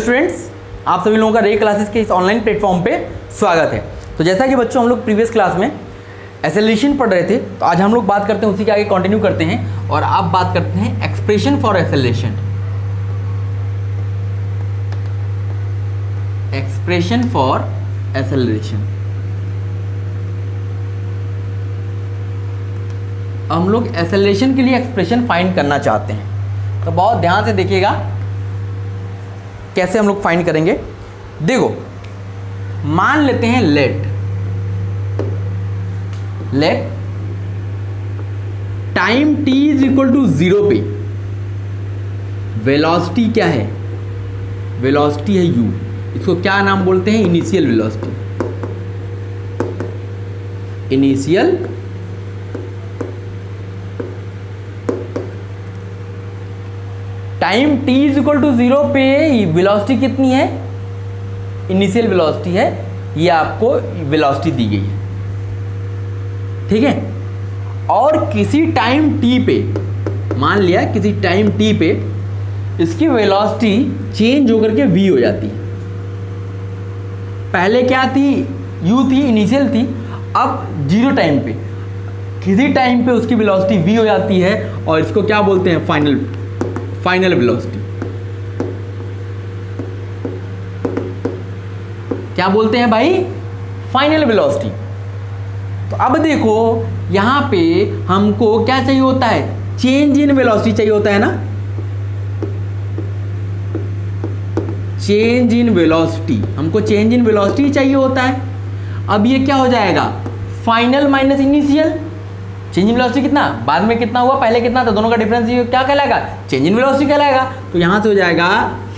Students, आप सभी लोगों का रे क्लासेस के इस ऑनलाइन प्लेटफॉर्म पे स्वागत है। तो जैसा कि बच्चों हम लोग प्रीवियस क्लास में एक्सेलरेशन पढ़ रहे थे, तो आज हम लोग बात करते हैं उसी के आगे कंटिन्यू करते हैं और आप बात करते हैं expression for acceleration. Expression for acceleration हम लोग एक्सेलरेशन के लिए एक्सप्रेशन फाइंड करना चाहते हैं। तो बहुत ध्यान से देखिएगा कैसे हम लोग फाइंड करेंगे। देखो, मान लेते हैं let time t is equal to 0 पे वेलोसिटी क्या है? वेलोसिटी है u। इसको क्या नाम बोलते हैं? Initial velocity. Initial time t is equal to 0 पे वेलोसिटी कितनी है? इनिशियल वेलोसिटी है, ये आपको वेलोसिटी दी गई है, ठीक है। और किसी टाइम t पे, मान लिया किसी टाइम t पे इसकी वेलोसिटी चेंज होकर के v हो जाती है। पहले क्या थी? u थी, इनिशियल थी। अब 0 टाइम पे किसी टाइम पे उसकी वेलोसिटी v हो जाती है और इसको क्या बोलते हैं? Final velocity. क्या बोलते हैं भाई? Final velocity. तो अब देखो यहां पे हमको क्या चाहिए होता है? चेंज इन वेलोसिटी चाहिए होता है ना। चेंज इन वेलोसिटी, हमको चेंज इन वेलोसिटी चाहिए होता है। अब ये क्या हो जाएगा? Final minus initial. Change in velocity कितना, बाद में कितना हुआ, पहले कितना था, दोनों का डिफरेंस ये क्या कहलाएगा? चेंज इन वेलोसिटी कहलाएगा। तो यहां से हो जाएगा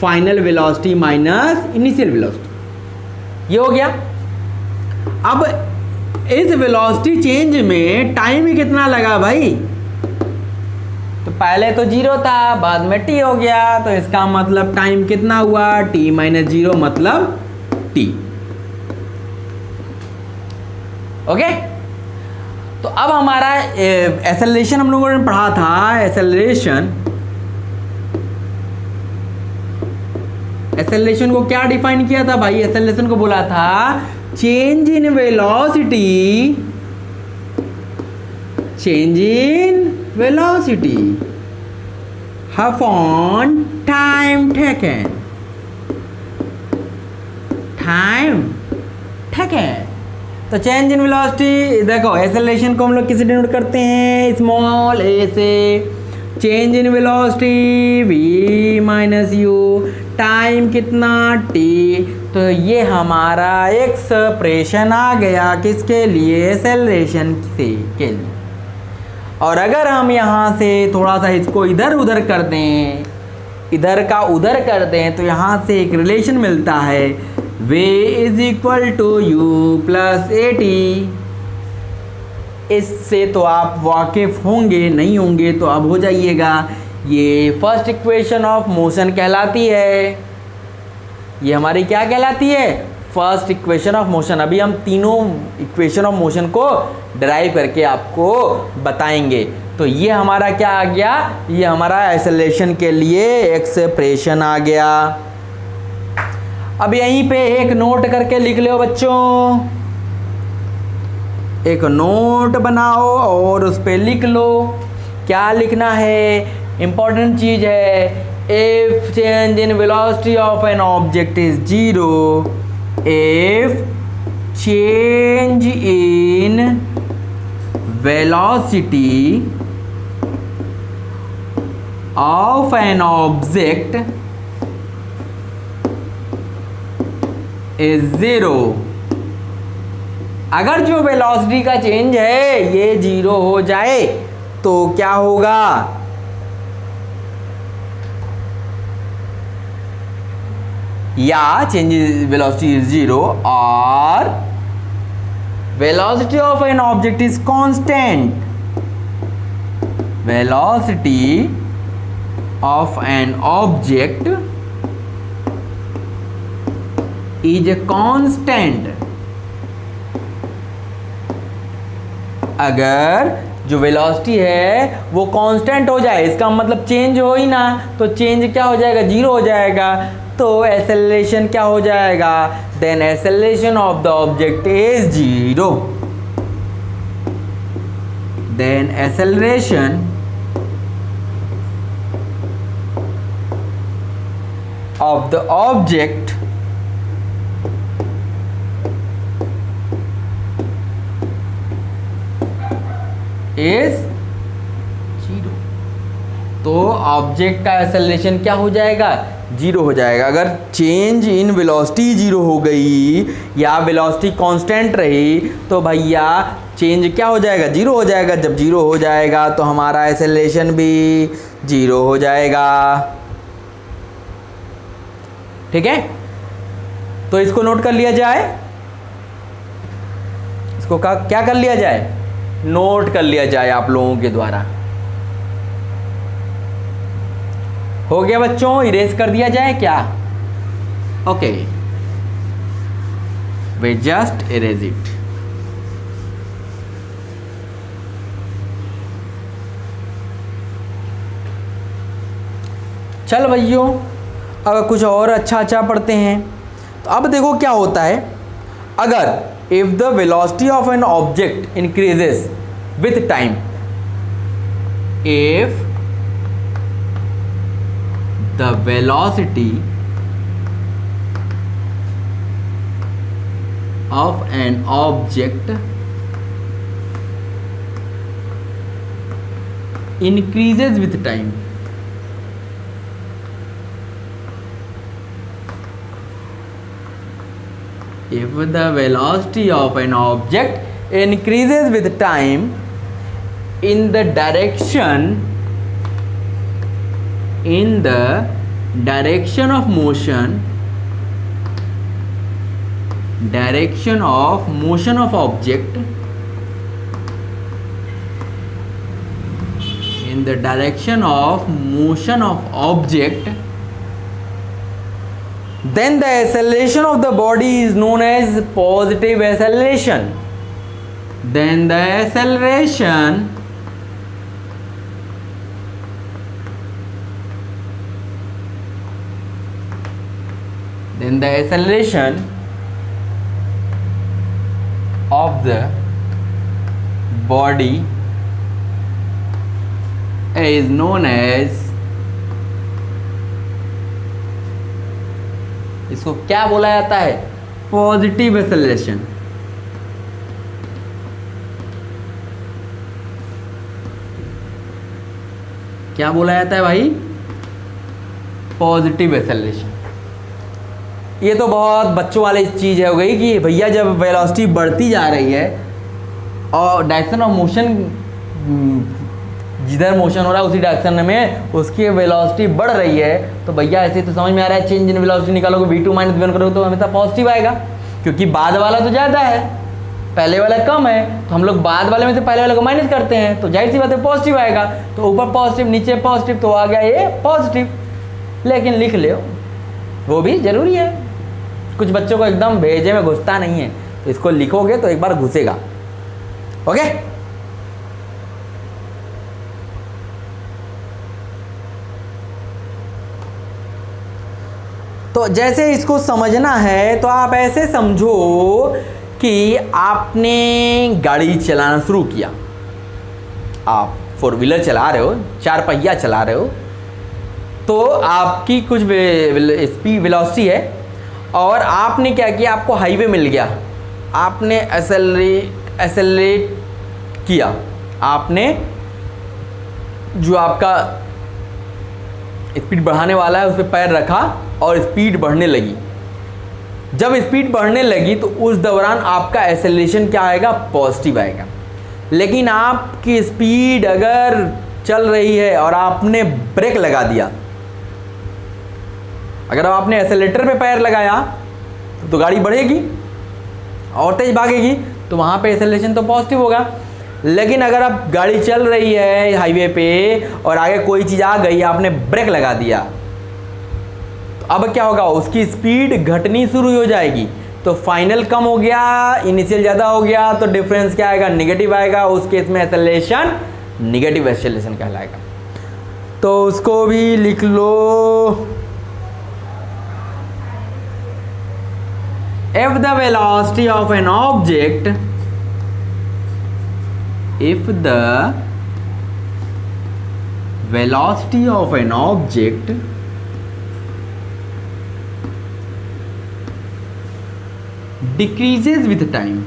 final velocity minus initial velocity. ये हो गया। अब इस वेलोसिटी चेंज में टाइम ही कितना लगा भाई? तो पहले तो 0 था, बाद में t हो गया, तो इसका मतलब टाइम कितना हुआ? t माइनस 0 मतलब t। ओके। तो अब हमारा एक्सेलरेशन हम लोगों ने पढ़ा था। एक्सेलरेशन को क्या डिफाइन किया था भाई? एक्सेलरेशन को बोला था change in velocity upon time taken. तो चेंज इन वेलोसिटी, देखो एक्सेलरेशन को हम लोग किसे डिनोट करते हैं? स्मॉल a से। Change in velocity v minus u, time कितना? t। तो ये हमारा एक्सप्रेशन आ गया किसके लिए? एक्सेलरेशन के लिए। और अगर हम यहाँ से थोड़ा सा इसको इधर उधर कर दें, इधर का उधर कर दें, तो यहाँ से एक रिलेशन मिलता है, v is equal to u plus at। इससे तो आप वाकिफ होंगे, नहीं होंगे तो अब हो जाइएगा। ये फर्स्ट इक्वेशन ऑफ मोशन कहलाती है। ये हमारी क्या कहलाती है? First equation of motion. अभी हम तीनों इक्वेशन ऑफ मोशन को डिराइव करके आपको बताएंगे। तो ये हमारा क्या आ गया? ये हमारा एक्सेलरेशन के लिए एक्सप्रेशन आ गया। अब यहीं पे एक नोट करके लिख लो बच्चों, एक नोट बनाओ और उस पे लिख लो। क्या लिखना है? इंपॉर्टेंट चीज है। If change in velocity of an object is 0, if change in velocity of an object is 0, अगर जो वेलोसिटी का चेंज है ये 0 हो जाए तो क्या होगा? या चेंज वेलोसिटी इज 0 और velocity of an object is constant. Velocity of an object is a constant. अगर जो वेलोसिटी है वो कांस्टेंट हो जाए, इसका मतलब चेंज हो ही ना, तो चेंज क्या हो जाएगा? 0 हो जाएगा। तो एक्सेलरेशन क्या हो जाएगा, then acceleration of the object is 0, then acceleration of the object is 0। तो ऑब्जेक्ट का एक्सेलरेशन क्या हो जाएगा, 0 हो जाएगा। अगर चेंज इन वेलोसिटी 0 हो गई या वेलोसिटी कांस्टेंट रही तो भैया चेंज क्या हो जाएगा, 0 हो जाएगा। जब 0 हो जाएगा तो हमारा एक्सेलरेशन भी 0 हो जाएगा। ठीक है, तो इसको नोट कर लिया जाए, इसको क्या कर लिया जाए, नोट कर लिया जाए आप लोगों के द्वारा। हो गया बच्चों, इरेज कर दिया जाए क्या, okay, way just erase it. चल भैयों, अब कुछ और अच्छा पढ़ते हैं। तो अब देखो क्या होता है, अगर if the velocity of an object increases with time, if the velocity of an object increases with time, if the velocity of an object increases with time in the direction of motion of object, in the direction of motion of object, then the acceleration of the body is known as positive acceleration. Then the acceleration of the body is known as, इसको क्या बोला जाता है, positive acceleration. क्या बोला जाता है भाई, पॉजिटिव एक्सेलरेशन। ये तो बहुत बच्चों वाली चीज हो गई कि भैया जब वेलोसिटी बढ़ती जा रही है और डायरेक्शन ऑफ मोशन, जिधर मोशन हो रहा है उसी डायरेक्शन में उसकी वेलोसिटी बढ़ रही है, तो भैया ऐसे तो समझ में आ रहा है चेंज इन वेलोसिटी निकालोगे v2 माइनस v1 करोगे तो हमेशा पॉजिटिव आएगा, क्योंकि बाद वाला तो ज़्यादा है, पहले वाला कम है, तो हम लोग बाद वाले में से पहले वाले को माइनस करते हैं, तो जाहिर सी बात है पॉजिटिव आएगा। तो ऊपर पॉजिटिव नीचे पॉजिटिव, तो आ गया ये पॉजिटिव। लेकिन लिख लो, वो भी ज़रूरी है, कुछ बच्चों को एकदम भेजे में घुसता नहीं है, तो इसको लिखोगे तो एक बार घुसेगा। ओके, तो जैसे इसको समझना है तो आप ऐसे समझो कि आपने गाड़ी चलाना शुरू किया, आप 4 व्हीलर चला रहे हो, 4 पहिया चला रहे हो, तो आपकी कुछ स्पीड वेलोसिटी है और आपने क्या किया, आपको हाईवे मिल गया, आपने एक्सेलरेट किया, आपने जो आपका स्पीड बढ़ाने वाला है उस पर पैर रखा और स्पीड बढ़ने लगी। जब स्पीड बढ़ने लगी तो उस दौरान आपका एक्सेलरेशन क्या आएगा, पॉजिटिव आएगा। लेकिन आपकी स्पीड अगर चल रही है और आपने ब्रेक लगा दिया, अगर आपने एक्सेलेरेटर पे पैर लगाया तो गाड़ी बढ़ेगी और तेज भागेगी, तो वहाँ पे एक्सेलरेशन तो पॉजिटिव होगा। लेकिन अगर आप गाड़ी चल रही है हाईवे पे और आगे कोई चीज़ आ गई, आपने ब्रेक लगा दिया, तो अब क्या होगा, उसकी स्पीड घटनी शुरू हो जाएगी। तो फाइनल कम हो गया, इनिशियल ज़्यादा हो गया, तो डिफरेंस क्या आएगा, नेगेटिव आएगा। उस केस में एक्सेलरेशन नेगेटिव एक्सेलरेशन कहलाएगा। तो उसको भी लिख लो, if the velocity of an object, if the velocity of an object decreases with time,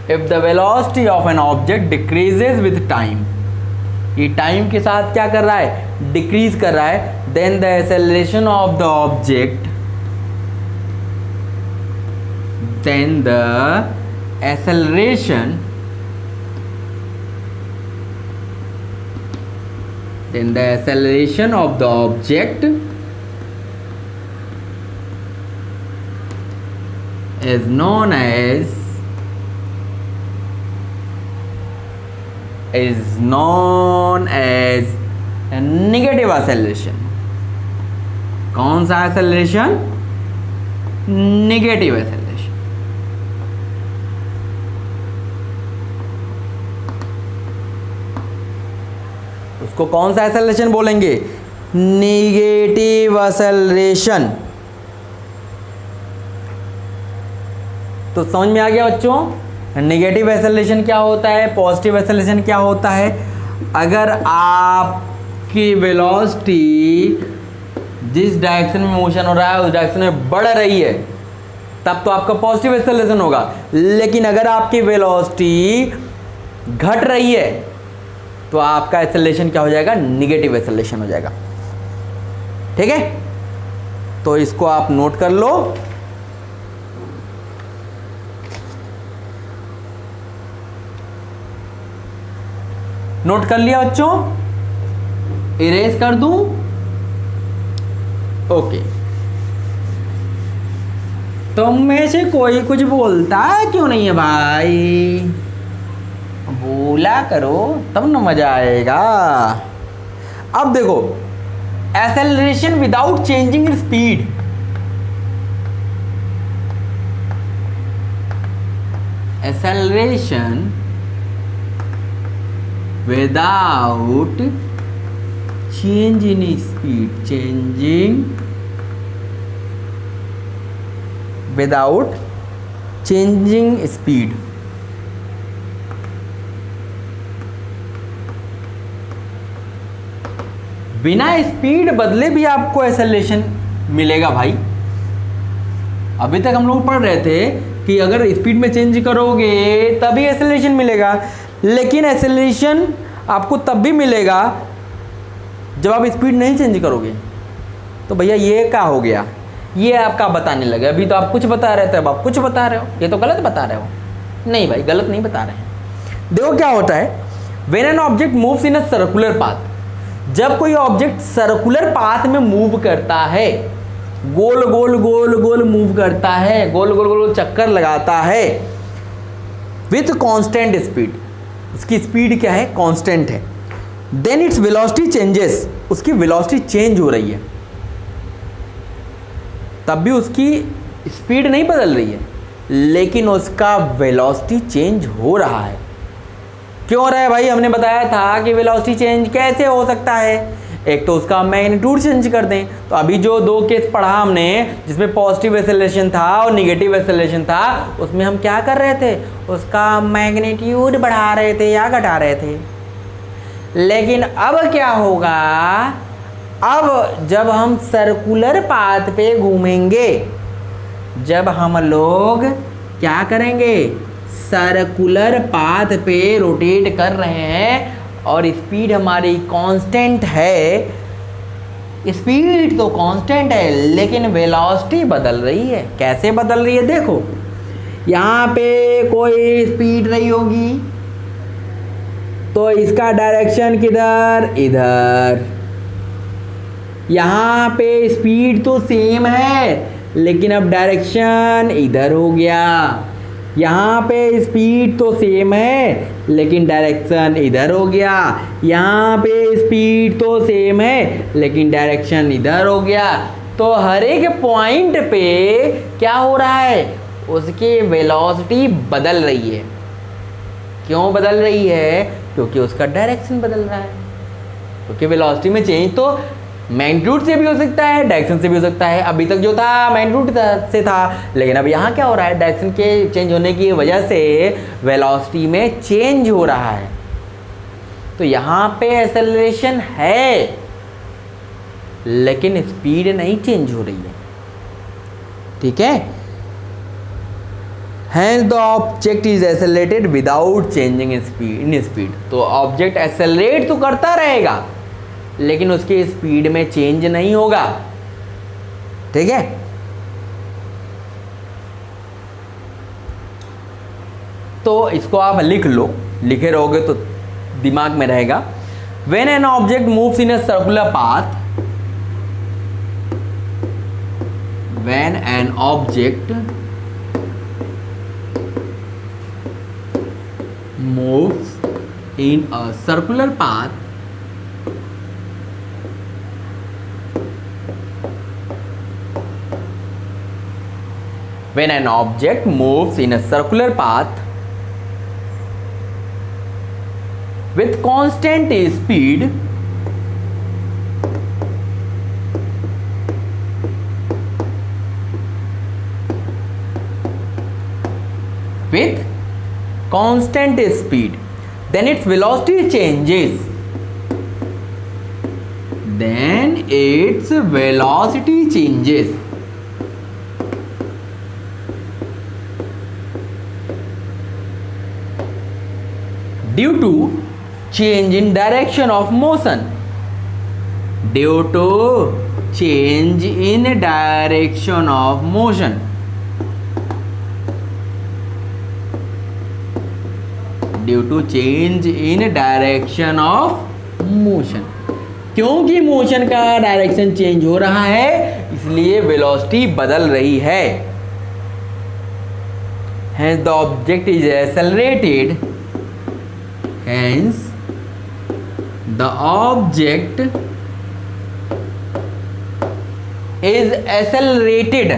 if the velocity of an object decreases with time, ये टाइम के साथ क्या कर रहा है, डिक्रीज कर रहा है, then the acceleration of the object, then the acceleration, then the acceleration of the object is known as negative acceleration. कौन सा acceleration? Negative acceleration. उसको कौन सा एक्सेलरेशन बोलेंगे? Negative acceleration. तो समझ में आ गया बच्चों, नेगेटिव एक्सेलरेशन क्या होता है, पॉजिटिव एक्सेलरेशन क्या होता है। अगर आपकी वेलोसिटी जिस डायरेक्शन में मोशन हो रहा है उस डायरेक्शन में बढ़ रही है तब तो आपका पॉजिटिव एक्सेलरेशन होगा, लेकिन अगर आपकी वेलोसिटी घट रही है तो आपका एक्सेलरेशन क्या हो जाएगा, निगेटिव एक्सेलरेशन हो जाएगा। ठीक है, तो इसको आप नोट कर लो। नोट कर लिया बच्चों, इरेज कर दूं? ओके, तुम में से कोई कुछ बोलता क्यों नहीं है भाई? बोला करो तब न मजा आएगा। अब देखो, acceleration without changing in speed, acceleration without change in speed, changing without changing speed, बिना स्पीड बदले भी आपको एक्सेलरेशन मिलेगा भाई। अभी तक हम लोग पढ़ रहे थे कि अगर स्पीड में चेंज करोगे तभी एक्सेलरेशन मिलेगा, लेकिन एक्सेलरेशन आपको तब भी मिलेगा जब आप स्पीड नहीं चेंज करोगे। तो भैया ये क्या हो गया, ये आपका बताने लगे। अभी तो आप कुछ बता रहे थे, अब आप कुछ बता रहे हो, ये तो गलत बता रहे हो। नहीं भाई, गलत नहीं बता रहे हैं। देखो क्या होता है, when an object moves in a circular path, जब कोई ऑब्जेक्ट सर्कुलर पाथ में मूव करता है, गोल गोल गोल गोल मूव करता है, गोल गोल गोल चक्कर लगाता है विथ कांस्टेंट स्पीड, उसकी स्पीड क्या है, कांस्टेंट है, देन इट्स वेलोसिटी चेंजेस, उसकी वेलोसिटी चेंज हो रही है, तब भी उसकी स्पीड नहीं बदल रही है, लेकिन उसका वेलोसिटी चेंज हो रहा है। क्यों हो रहा है भाई? हमने बताया था कि वेलोसिटी चेंज कैसे हो सकता है, एक तो उसका मैग्नीट्यूड चेंज कर दें। तो अभी जो दो केस पढ़ा हमने, जिसमें पॉजिटिव एक्सेलरेशन था और निगेटिव एक्सेलरेशन था, उसमें हम क्या कर रहे थे, उसका मैग्नीट्यूड बढ़ा रहे थे या घटा रहे थे। लेकिन अब क्या होगा, अब जब हम सर्कुलर पाथ पे घूमेंगे, जब हम लोग क्या करेंगे, सर्कुलर पाथ पे रोटेट कर रहे हैं और स्पीड हमारी कांस्टेंट है, स्पीड तो कांस्टेंट है लेकिन वेलोसिटी बदल रही है। कैसे बदल रही है? देखो, यहाँ पे कोई स्पीड रही होगी तो इसका डायरेक्शन किधर, इधर। यहाँ पे स्पीड तो सेम है लेकिन अब डायरेक्शन इधर हो गया। यहाँ पे स्पीड तो सेम है लेकिन डायरेक्शन इधर हो गया। यहाँ पे स्पीड तो सेम है लेकिन डायरेक्शन इधर हो गया। तो हर एक पॉइंट पे क्या हो रहा है, उसकी वेलोसिटी बदल रही है। क्यों बदल रही है? क्योंकि उसका डायरेक्शन बदल रहा है। क्योंकि वेलोसिटी में चेंज तो मैग्नीट्यूड से भी हो सकता है, डायरेक्शन से भी हो सकता है। अभी तक जो था मैग्नीट्यूड से था, लेकिन अब यहाँ क्या हो रहा है, डायरेक्शन के चेंज होने की वजह से वेलोसिटी में चेंज हो रहा है। तो यहाँ पे एक्सेलरेशन है लेकिन स्पीड नहीं चेंज हो रही है, ठीक है। Hence the object is accelerated without changing in speed। तो ऑब्जेक्ट एक्सेलरेट तो करता रहेगा लेकिन उसकी स्पीड में चेंज नहीं होगा, ठीक है। तो इसको आप लिख लो, लिखे रहोगे तो दिमाग में रहेगा। When an object moves in a circular path, when an object moves in a circular path, when an object moves in a circular path with constant speed, with constant speed, then its velocity changes, then its velocity changes due to change in direction of motion, due to change in direction of motion, due to change in direction of motion. क्योंकि motion का direction change हो रहा है इसलिए velocity बदल रही है। Hence the object is accelerated, hence the object is accelerated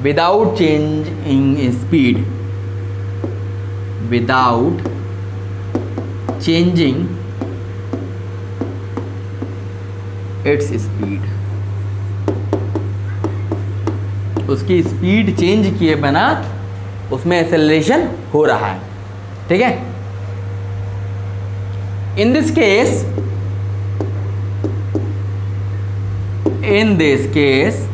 without change in speed, without changing its speed। उसकी स्पीड चेंज किए बिना उसमें एक्सेलरेशन हो रहा है, ठीक है। In this case, in this case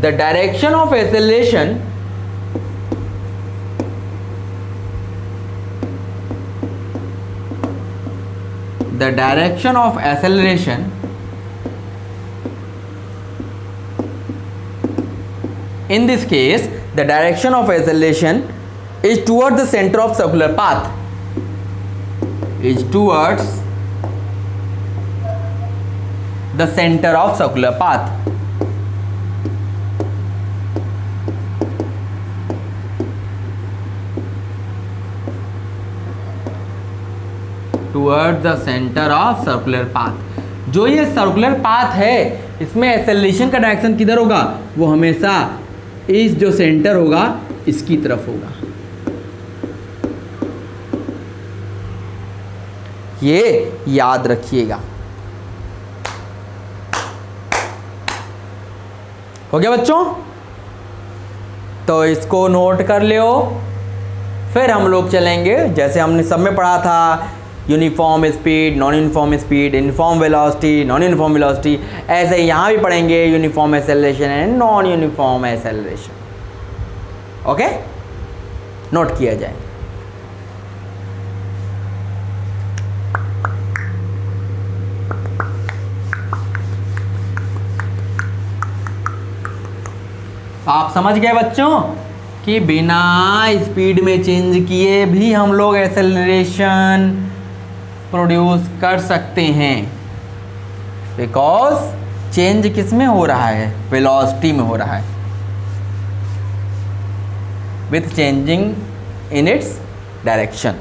the direction of acceleration in this case the direction of acceleration is towards the center of circular path, is towards the center of circular path। Towards the centre of circular path. जो ये circular path है इसमें acceleration का direction किधर होगा, वो हमेशा इस जो सेंटर होगा इसकी तरफ होगा। ये याद रखिएगा। हो गया बच्चों? तो इसको नोट कर लियो। फिर हम लोग चलेंगे जैसे हमने सब में पढ़ा था, uniform speed, non uniform speed, uniform velocity, non uniform velocity. ऐसे यहाँ भी पढ़ेंगे uniform acceleration and non uniform acceleration. Okay, note किया जाए। आप समझ गए बच्चों कि बिना स्पीड में चेंज किए भी हम लोग एक्सेलरेशन प्रोड्यूस कर सकते हैं, बिकॉज चेंज किस में हो रहा है, वेलोसिटी में हो रहा है, with changing in its direction.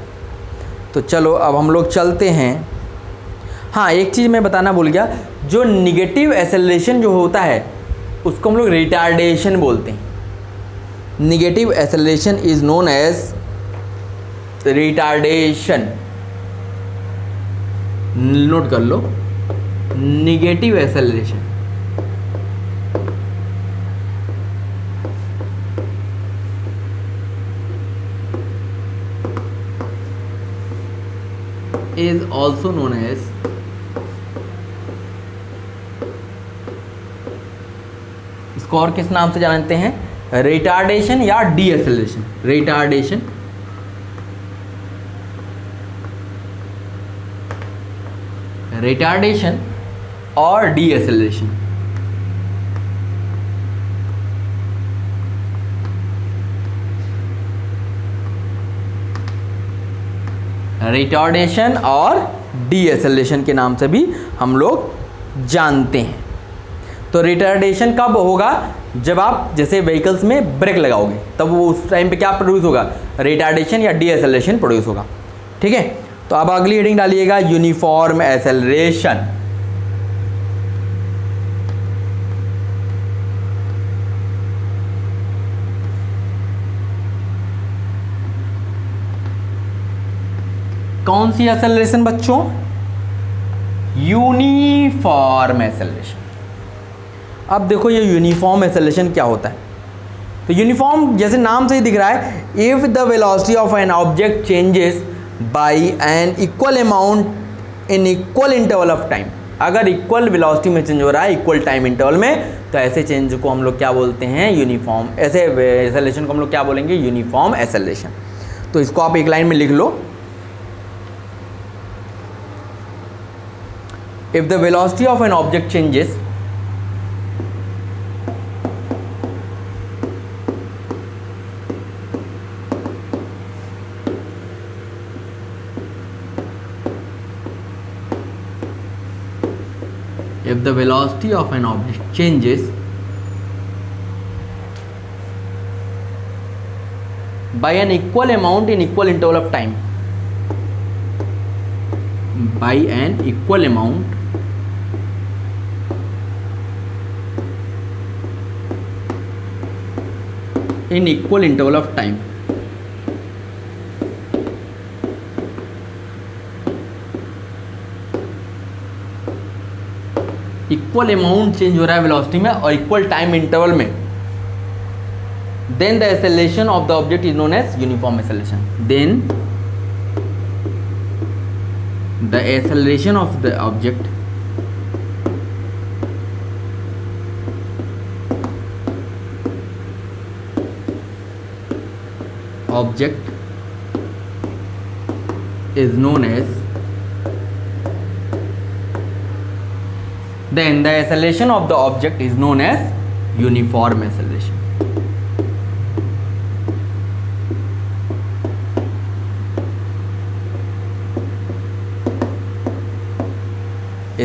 तो चलो अब हम लोग चलते हैं। हाँ, एक चीज़ मैं बताना भूल गया, जो निगेटिव एक्सेलरेशन जो होता है उसको हम लोग रिटार्डेशन बोलते हैं। Negative acceleration is known as retardation. Note कर लो, negative acceleration is also known as इसको और किस नाम से जानते हैं? रिटार्डेशन या डी एक्सेलरेशन। रिटार्डेशन रिटार्डेशन और डी एक्सेलरेशन। रिटार्डेशन और डी एक्सेलरेशन के नाम से भी हम लोग जानते हैं। तो रिटार्डेशन कब होगा? जब आप जैसे व्हीकल्स में ब्रेक लगाओगे तब वो उस टाइम पे क्या प्रोड्यूस होगा? रिटार्डेशन या डी एक्सेलरेशन प्रोड्यूस होगा। ठीक है, तो अब अगली हेडिंग डालिएगा यूनिफॉर्म एक्सेलरेशन। कौन सी एक्सेलरेशन बच्चों? Uniform acceleration. अब देखो ये यूनिफॉर्म एक्सेलरेशन क्या होता है। तो यूनिफॉर्म जैसे नाम से ही दिख रहा है, if the velocity of an object changes by an equal amount in equal interval of time. अगर इक्वल वेलोसिटी में चेंज हो रहा है इक्वल टाइम इंटरवल में, तो ऐसे चेंज को हम लोग क्या बोलते हैं? यूनिफॉर्म। ऐसे एक्सेलरेशन को हम लोग क्या बोलेंगे? Uniform acceleration. तो इसको आप एक लाइन में लिख लो, if the velocity of an object changes if the velocity of an object changes by an equal amount in equal interval of time, by an equal amount in equal interval of time, equal amount change हो रहा है velocity में और equal time interval में, then the acceleration of the object is known as uniform acceleration. Then the acceleration of the object is known as, then the acceleration of the object is known as uniform acceleration.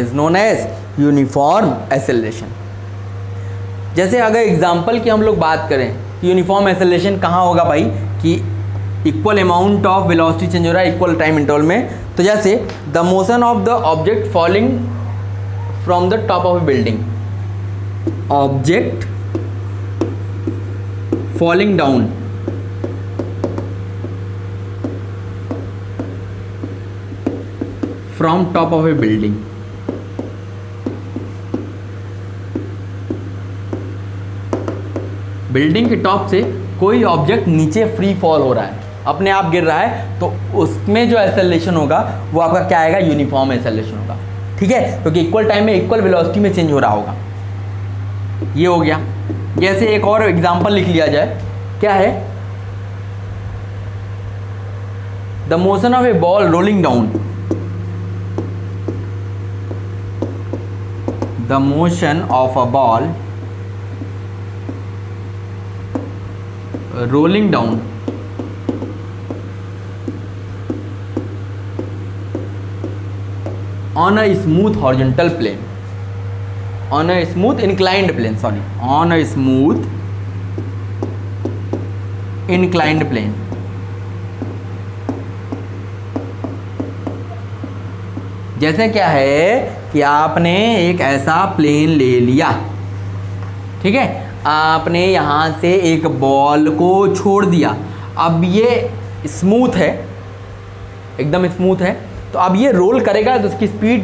is known as uniform acceleration। जैसे अगर example की हम लोग बात करें, uniform acceleration कहाँ होगा भाई? कि equal amount of velocity change हो रहा है इक्वल टाइम इंटरवल में। तो जैसे the motion of the object falling from the top of A building, object falling down from top of A building, building के टॉप से कोई ऑब्जेक्ट नीचे फ्री फॉल हो रहा है, अपने आप गिर रहा है, तो उसमें जो एक्सेलरेशन होगा वो आपका क्या आएगा? यूनिफॉर्म एक्सेलरेशन होगा। ठीक है, क्योंकि इक्वल टाइम में इक्वल वेलोसिटी में चेंज हो रहा होगा। ये हो गया। जैसे एक और एग्जांपल लिख लिया जाए, क्या है? The motion of A ball rolling down, the motion of a ball rolling down on a smooth horizontal plane, on a smooth inclined plane, sorry, on a smooth inclined plane। जैसे क्या है कि आपने एक ऐसा प्लेन ले लिया, ठीक है, आपने यहाँ से एक बॉल को छोड़ दिया, अब ये स्मूथ है, एकदम स्मूथ है, तो अब ये रोल करेगा तो उसकी स्पीड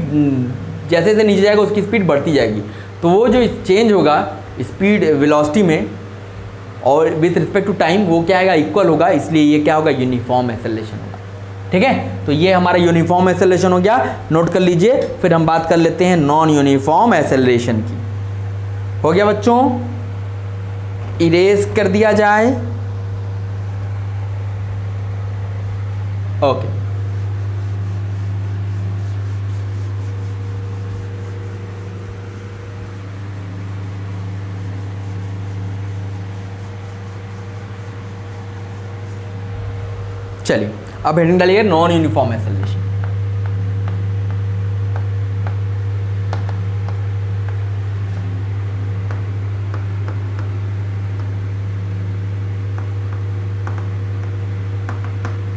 जैसे जैसे नीचे जाएगा उसकी स्पीड बढ़ती जाएगी, तो वो जो चेंज होगा स्पीड वेलोसिटी में और विथ रिस्पेक्ट टू टाइम वो क्या आएगा, इक्वल होगा, इसलिए ये क्या होगा, यूनिफॉर्म एक्सेलरेशन होगा। ठीक है, तो ये हमारा यूनिफॉर्म एक्सेलरेशन हो गया, नोट कर लीजिए। फिर हम बात कर लेते हैं नॉन यूनिफॉर्म एक्सेलरेशन की। हो गया बच्चों, इरेज कर दिया जाए। ओके, चलिए अब हेडिंग डालिए नॉन यूनिफॉर्म एक्सेलरेशन।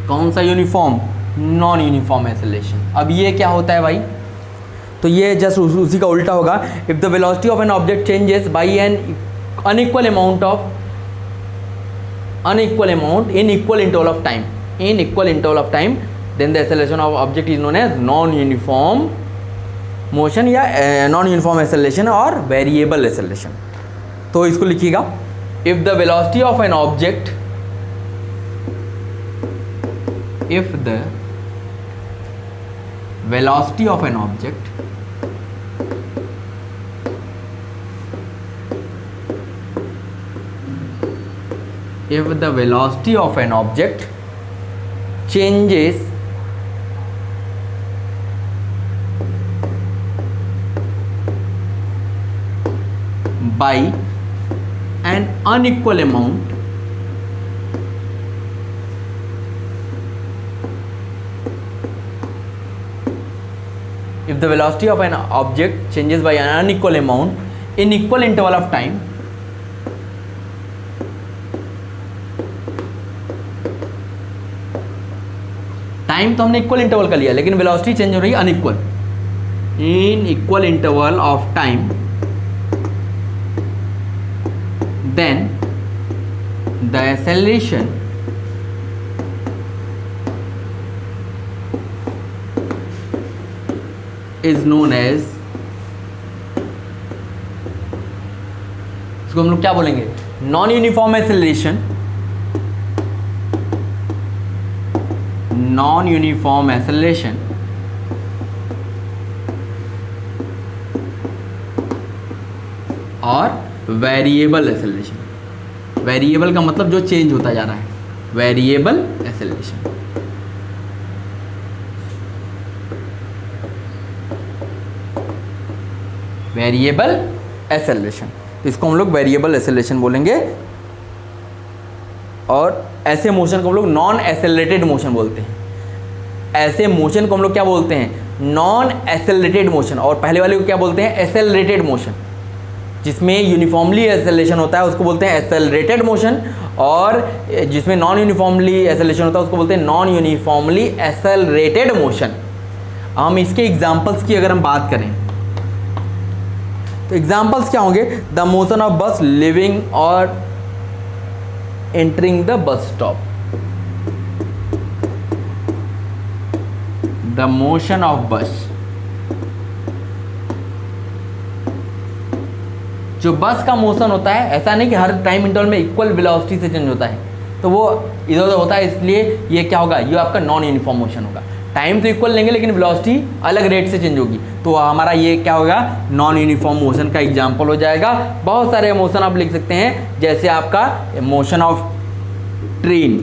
कौन सा यूनिफॉर्म, नॉन यूनिफॉर्म एक्सेलरेशन। अब ये क्या होता है भाई, तो ये जस्ट उसी का उल्टा होगा। If the velocity of an object changes by N unequal amount in equal interval of time, then the acceleration of object is known as non-uniform motion या non-uniform acceleration और variable acceleration। तो इसको लिखिएगा, if the velocity of an object changes by an unequal amount if the velocity of an object changes by an unequal amount in equal interval of time, time तो हमने equal interval का लिया, लेकिन velocity change हो रही है unequal, in equal interval of time, then the acceleration is known as, इसको हम लोग क्या बोलेंगे, non uniform acceleration. Non uniform acceleration और वेरिएबल एक्सेलरेशन। वेरिएबल का मतलब जो चेंज होता जा रहा है, वेरिएबल एक्सेलरेशन। वेरिएबल एक्सेलरेशन, तो इसको हम लोग वेरिएबल एक्सेलरेशन बोलेंगे। और ऐसे मोशन को हम लोग नॉन एक्सेलरेटेड मोशन बोलते हैं। ऐसे मोशन को हम लोग क्या बोलते हैं, नॉन एक्सेलरेटेड मोशन। और पहले वाले को क्या बोलते हैं, एक्सेलरेटेड मोशन। जिसमें यूनिफॉर्मली एक्सेलरेशन होता है उसको बोलते हैं एक्सेलरेटेड मोशन, और जिसमें नॉन यूनिफॉर्मली एक्सेलरेशन होता है उसको बोलते हैं नॉन यूनिफॉर्मली एक्सेलरेटेड मोशन। हम इसके एग्जांपल्स की अगर हम बात करें तो एग्जांपल्स क्या होंगे, द मोशन ऑफ बस लिविंग और entering the bus stop, the motion of बस। जो बस का मोशन होता है, ऐसा नहीं कि हर टाइम इंटरवल में इक्वल वेलोसिटी से चेंज होता है, तो वो इधर उधर होता है, इसलिए ये क्या होगा, ये आपका नॉन यूनिफॉर्म मोशन होगा। टाइम तो इक्वल लेंगे लेकिन वेलोसिटी अलग रेट से चेंज होगी, तो हमारा ये क्या होगा, नॉन यूनिफॉर्म मोशन का एग्जांपल हो जाएगा। बहुत सारे मोशन आप लिख सकते हैं, जैसे आपका motion of train,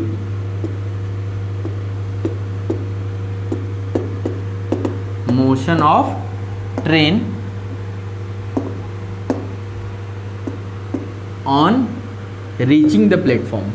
motion of train on reaching the platform.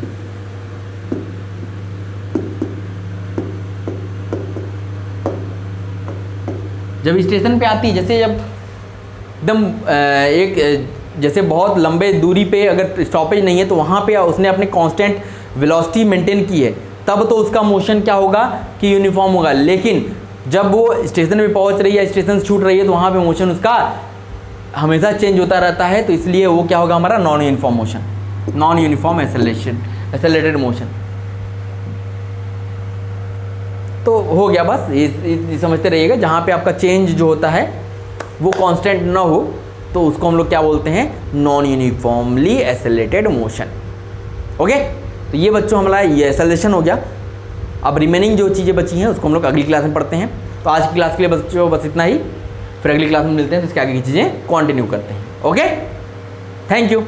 जब स्टेशन पे आती है, जैसे जब एकदम एक जैसे बहुत लंबे दूरी पे अगर स्टॉपेज नहीं है तो वहाँ पे उसने अपने कांस्टेंट वेलोसिटी मेंटेन की है, तब तो उसका मोशन क्या होगा कि यूनिफॉर्म होगा। लेकिन जब वो स्टेशन पे पहुँच रही है, स्टेशन से छूट रही है, तो वहाँ पे मोशन उसका हमेशा चेंज होता रहता है, तो इसलिए वो क्या होगा हमारा non uniform motion, non uniform accelerated motion. तो हो गया बस, ये समझते रहिएगा। जहाँ पे आपका चेंज जो होता है वो कांस्टेंट ना हो तो उसको हम लोग क्या बोलते हैं, non uniformly accelerated motion. Okay, तो ये बच्चों हमारा ये एक्सेलरेशन हो गया। अब रिमेनिंग जो चीज़ें बची हैं उसको हम लोग अगली क्लास में पढ़ते हैं। तो आज की क्लास के लिए बच्चों बस इतना ही, फिर अगली क्लास में मिलते हैं तो इसके आगे की चीज़ें कंटिन्यू करते हैं। Okay, thank you.